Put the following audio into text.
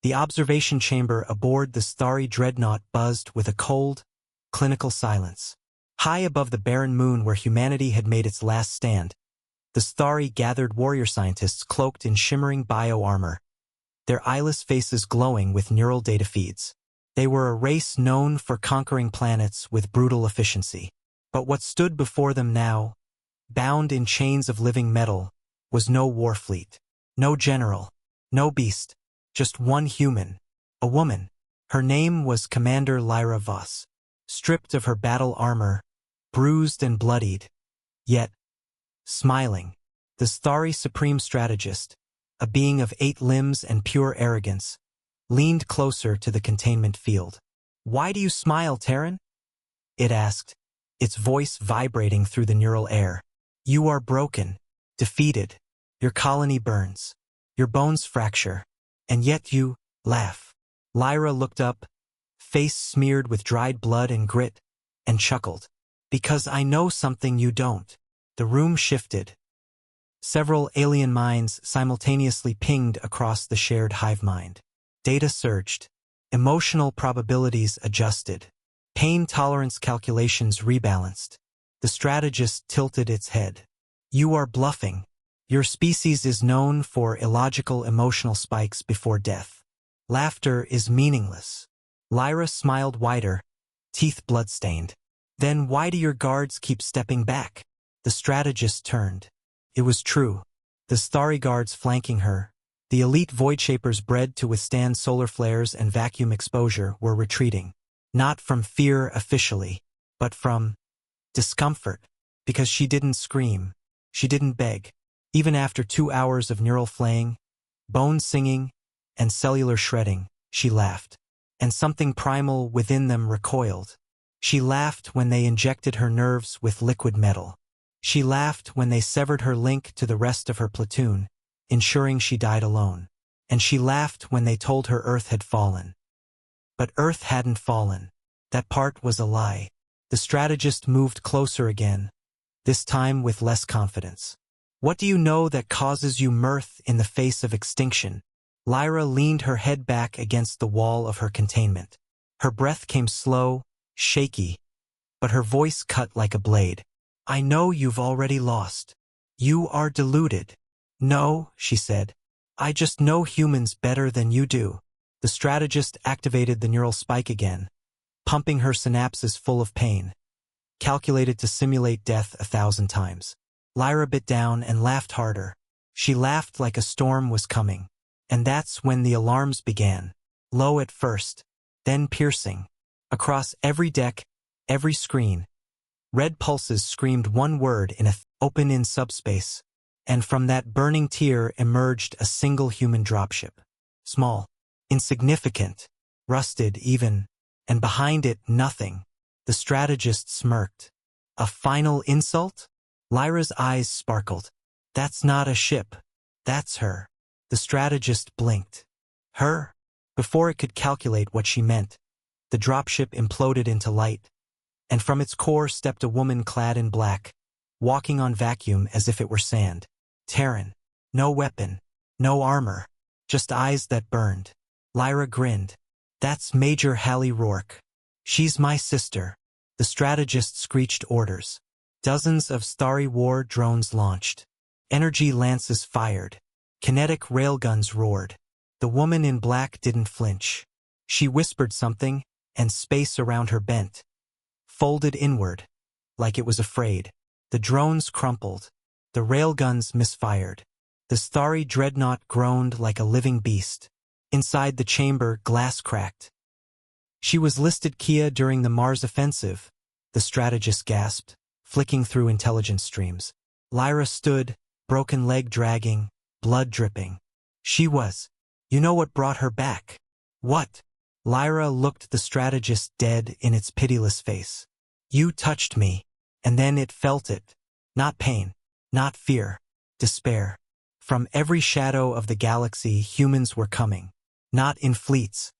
The observation chamber aboard the starry dreadnought buzzed with a cold, clinical silence. High above the barren moon where humanity had made its last stand, the starry gathered warrior scientists cloaked in shimmering bio-armor, their eyeless faces glowing with neural data feeds. They were a race known for conquering planets with brutal efficiency. But what stood before them now, bound in chains of living metal, was no war fleet, no general, no beast, just one human, a woman. Her name was Commander Lyra Voss. Stripped of her battle armor, bruised and bloodied, yet smiling, the starry supreme strategist, a being of 8 limbs and pure arrogance, leaned closer to the containment field. "Why do you smile, Terran?" it asked, its voice vibrating through the neural air. "You are broken, defeated, your colony burns, your bones fracture, and yet you laugh." Lyra looked up, face smeared with dried blood and grit, and chuckled. "Because I know something you don't." The room shifted. Several alien minds simultaneously pinged across the shared hive mind. Data surged. Emotional probabilities adjusted. Pain tolerance calculations rebalanced. The strategist tilted its head. "You are bluffing. Your species is known for illogical emotional spikes before death. Laughter is meaningless." Lyra smiled wider, teeth bloodstained. "Then why do your guards keep stepping back?" The strategist turned. It was true. The starry guards flanking her, the elite void shapers bred to withstand solar flares and vacuum exposure, were retreating. Not from fear officially, but from discomfort. Because she didn't scream. She didn't beg. Even after 2 hours of neural flaying, bone singing, and cellular shredding, she laughed. And something primal within them recoiled. She laughed when they injected her nerves with liquid metal. She laughed when they severed her link to the rest of her platoon, ensuring she died alone. And she laughed when they told her Earth had fallen. But Earth hadn't fallen. That part was a lie. The strategist moved closer again, this time with less confidence. "What do you know that causes you mirth in the face of extinction?" Lyra leaned her head back against the wall of her containment. Her breath came slow, shaky, but her voice cut like a blade. "I know you've already lost. You are deluded." "No," she said. "I just know humans better than you do." The strategist activated the neural spike again, pumping her synapses full of pain, calculated to simulate death 1,000 times. Lyra bit down and laughed harder. She laughed like a storm was coming. And that's when the alarms began. Low at first, then piercing. Across every deck, every screen, red pulses screamed one word in open in subspace. And from that burning tier emerged a single human dropship. Small, insignificant, rusted even, and behind it nothing. The strategist smirked. "A final insult?" Lyra's eyes sparkled. "That's not a ship. That's her." The strategist blinked. "Her?" Before it could calculate what she meant, the dropship imploded into light, and from its core stepped a woman clad in black, walking on vacuum as if it were sand. Terran. No weapon, no armor, just eyes that burned. Lyra grinned. "That's Major Hallie Rourke. She's my sister." The strategist screeched orders. Dozens of starry war drones launched. Energy lances fired. Kinetic railguns roared. The woman in black didn't flinch. She whispered something, and space around her bent, folded inward, like it was afraid. The drones crumpled. The railguns misfired. The starry dreadnought groaned like a living beast. Inside the chamber, glass cracked. "She was listed Kia during the Mars offensive," the strategist gasped, flicking through intelligence streams. Lyra stood, broken leg dragging, blood dripping. "She was. You know what brought her back?" "What?" Lyra looked the strategist dead in its pitiless face. "You touched me, and then it felt it. Not pain, not fear, despair. From every shadow of the galaxy humans were coming. Not in fleets,